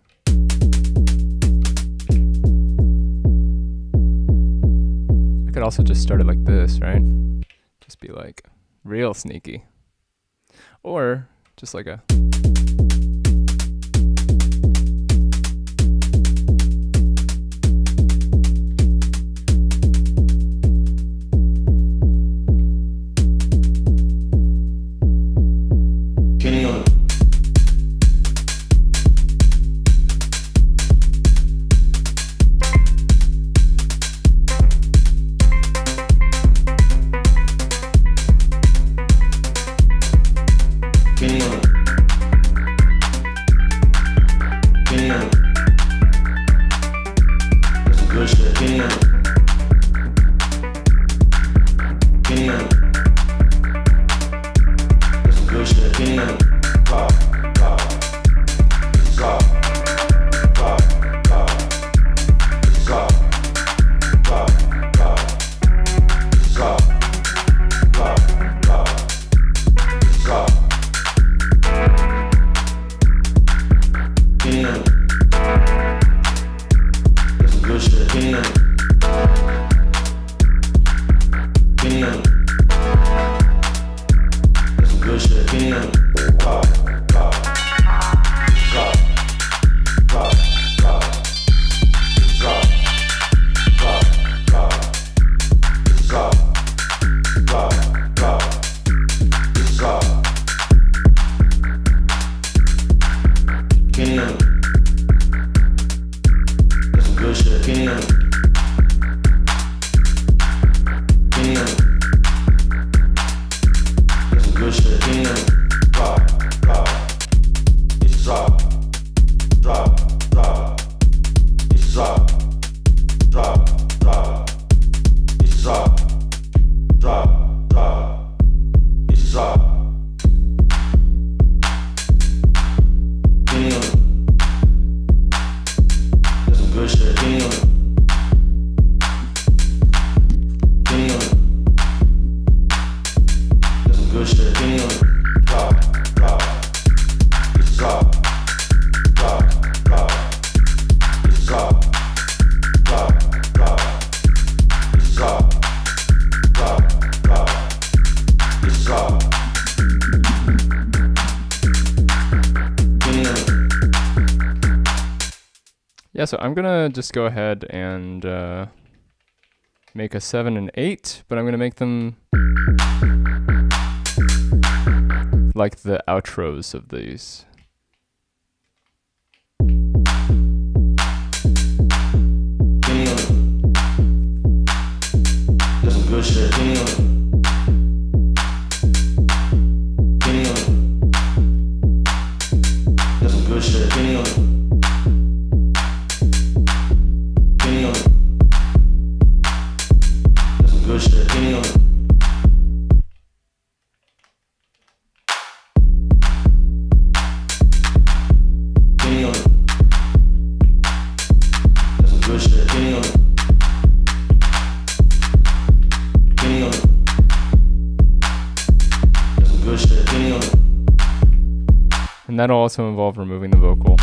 I could also just start it like this, right? Just be like real sneaky. Or just like a... Kenny on it. Kenny on it. Kenny on it. That's some good shit. Kenny on it. Kenny on it. That's some good shit. Kenny on it. Rock, rock. It's rock, rock, rock. It's rock, rock, rock. It's rock, rock, rock. It's rock. Kenny on it. That's some good shit. Kenny on it. Kenny on it. That's some good shit. Kenny on it. Rock, rock. Rock, rock, rock. It's rock, rock, rock. It's rock, rock, rock. It's rock. Kenny on it. That's some good shit. Kenny on it. Kenny on it. That's some good shit. Kenny on it. Rock, rock. It's rock, rock, rock. It's rock, rock, rock. It's rock, rock, rock. It's rock. Kenny on it. That's some good shit. Kenny on it. Kenny on it. That's some good shit. Kenny on it. Rock, rock. It's rock, rock, rock. It's rock, rock, rock. It's rock, rock, rock. It's rock. Kenny on it. Yeah, so I'm gonna just go ahead and make a 7 and 8, but I'm gonna make them like the outros of these. Kenny on it. That's some good shit. Kenny on it. Kenny on it. That's some good shit. Kenny on it. Kenny on it. That's some good shit. Kenny on it. Kenny on it. That's some good shit. Kenny on it. Kenny on it. That's some good shit. Kenny on it. And that'll also involve removing the vocal.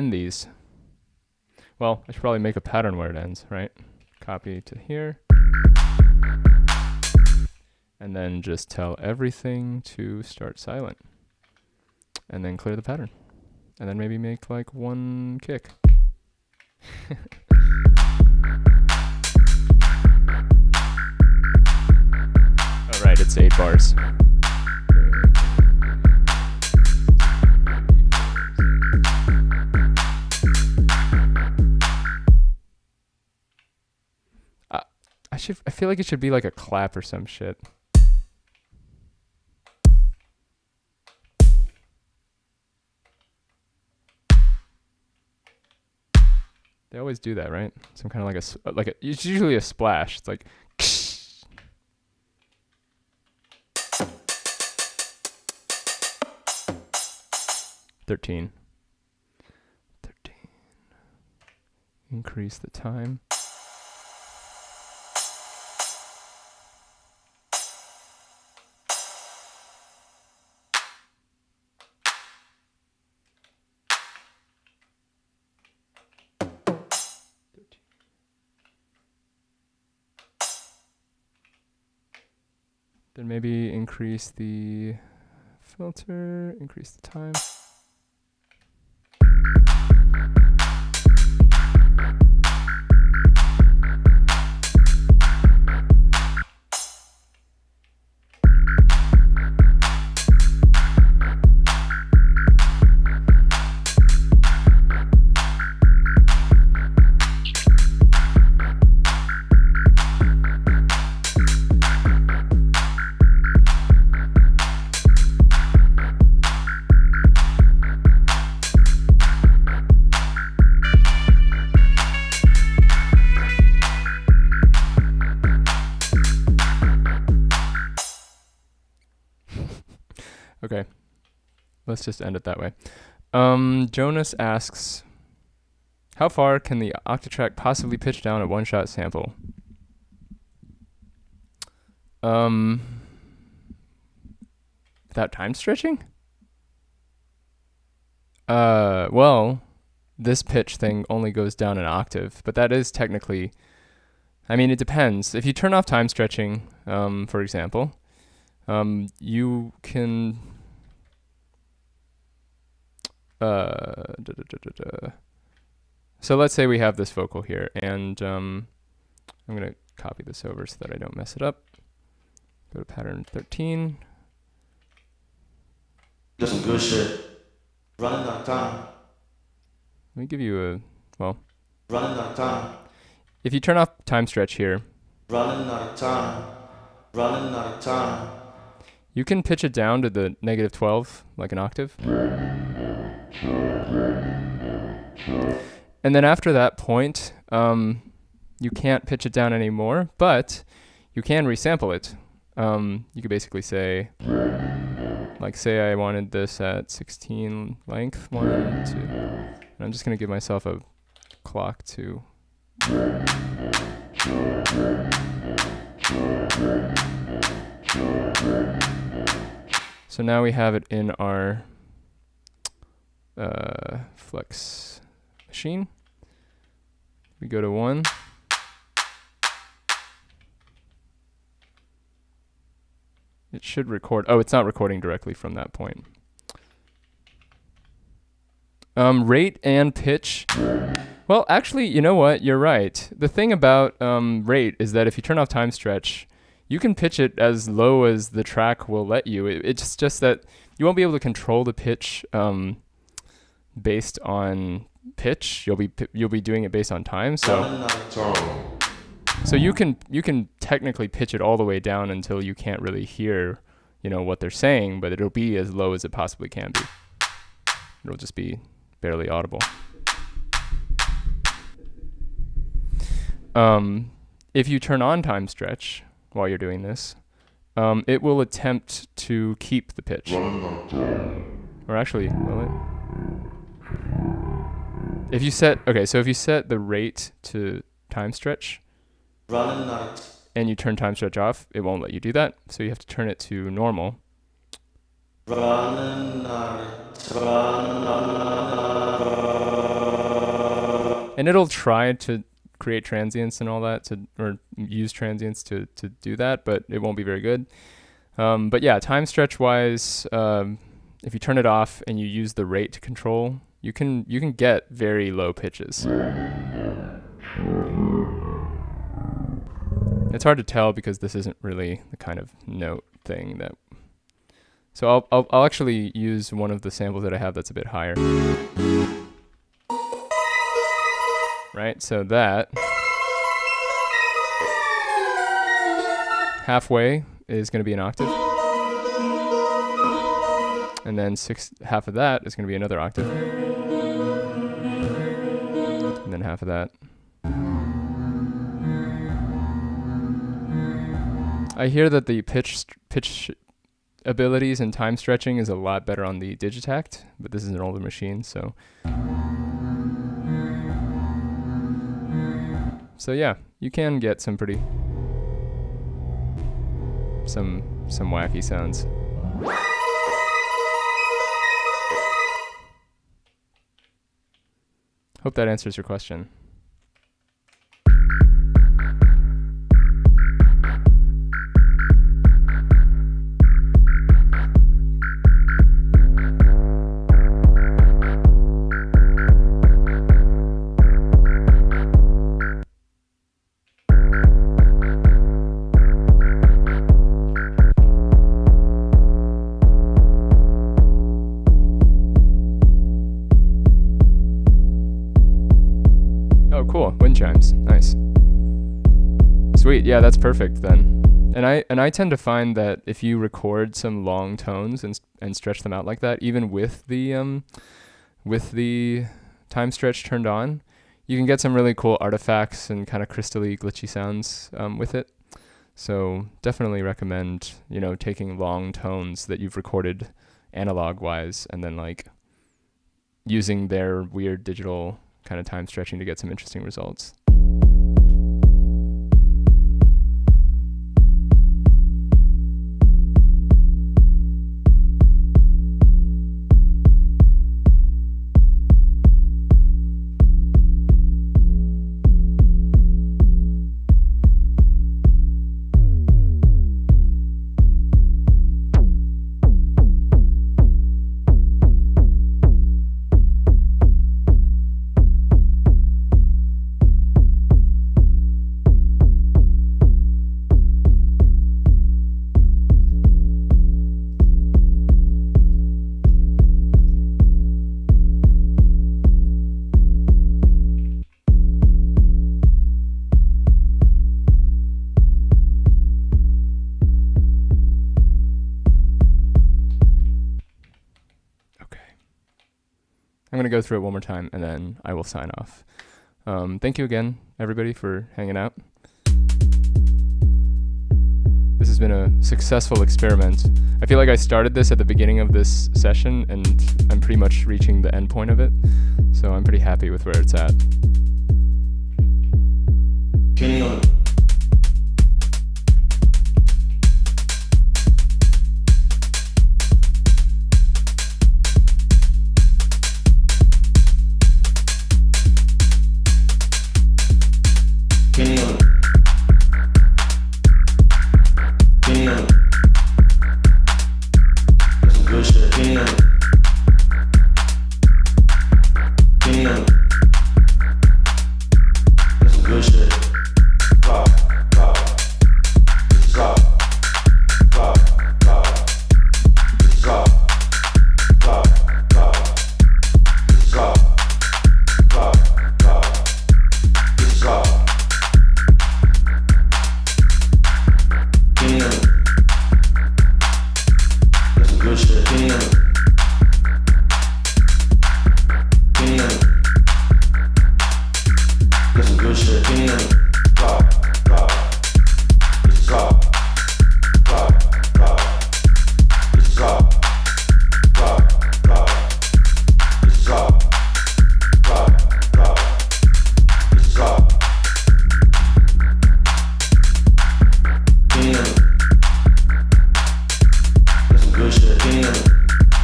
end these? Well, I should probably make a pattern where it ends, right? Copy to here. And then just tell everything to start silent. And then clear the pattern. And then maybe make like one kick. Oh, right, it's 8 bars. I feel like it should be like a clap or some shit. They always do that, right? Some kind of like it's usually a splash. It's like 13. Increase the time. Then maybe increase the filter, increase the time. Okay, let's just end it that way. Jonas asks, how far can the octatrack possibly pitch down a one-shot sample? Without time stretching? Well, this pitch thing only goes down an octave, but that is technically, I mean, it depends. If you turn off time stretching, for example, you can so let's say we have this vocal here, and I'm gonna copy this over so that I don't mess it up. Go to pattern 13. Do some good shit. Running out of time. Let me give you a, well, Running out of time. if you turn off time stretch here, Running out of time. Running out of time. you can pitch it down to the -12, like an octave. And then after that point, you can't pitch it down anymore, but you can resample it. You could basically say, like, say I wanted this at 16 length, 1, 2, and I'm just gonna give myself a clock to. So now we have it in our flex machine. We go to 1. It should record. Oh, it's not recording directly from that point. Rate and pitch. Well, actually, you know what? You're right. The thing about rate is that if you turn off time stretch, you can pitch it as low as the track will let you. It's just that you won't be able to control the pitch based on pitch. You'll be doing it based on time. So you can technically pitch it all the way down until you can't really hear, what they're saying, but it'll be as low as it possibly can be. It'll just be barely audible. If you turn on time stretch while you're doing this, it will attempt to keep the pitch. Or actually, will it? If you set the rate to time stretch, and you turn time stretch off, it won't let you do that. So you have to turn it to normal. and it'll try to create transients and all that or use transients to do that, but it won't be very good. But yeah, time stretch wise, if you turn it off and you use the rate to control, you can get very low pitches. It's hard to tell because this isn't really the kind of note thing that. So I'll actually use one of the samples that I have that's a bit higher. Right, so that halfway is going to be an octave, and then half of that is going to be another octave, and then half of that. I hear that the pitch abilities and time stretching is a lot better on the Digitact, but this is an older machine, so yeah, you can get some wacky sounds. Hope that answers your question. Cool, wind chimes, nice. Sweet, yeah, that's perfect then. And I tend to find that if you record some long tones and stretch them out like that, even with the time stretch turned on, you can get some really cool artifacts and kind of crystally glitchy sounds with it. So definitely recommend, taking long tones that you've recorded analog wise and then like using their weird digital kind of time stretching to get some interesting results. I'm going to go through it one more time and then I will sign off. Thank you again, everybody, for hanging out. This has been a successful experiment. I feel like I started this at the beginning of this session and I'm pretty much reaching the end point of it. So I'm pretty happy with where it's at. Kenny on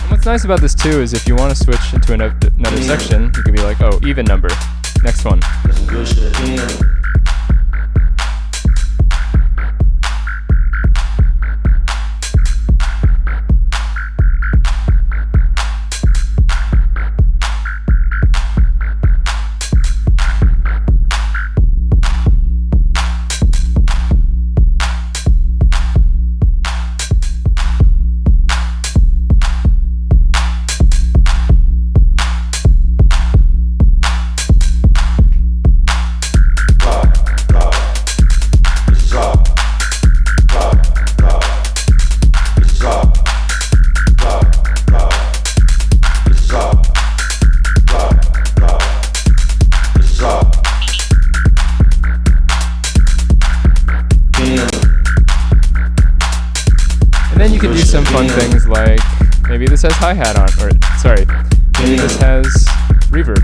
What's nice about this too is if you want to switch into another section, you can be like, oh, even number. Next one. That's some good shit. Kenny on the And then you could do some fun things like maybe this has hi-hat on, or sorry, maybe this has reverb.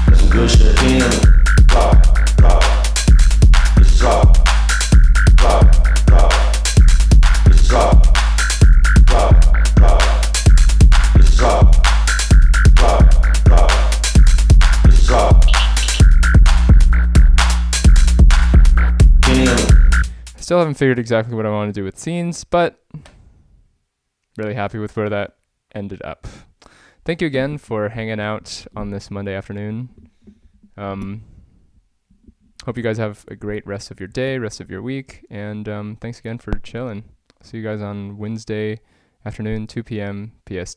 That's some good shit. Kenny on the This is rock. This is rock. This is rock. This is rock. Kenny on the Still haven't figured exactly what I want to do with scenes, but really happy with where that ended up. Thank you again for hanging out on this Monday afternoon. Hope you guys have a great rest of your day, rest of your week, and thanks again for chilling. See you guys on Wednesday afternoon, 2 p.m. PST.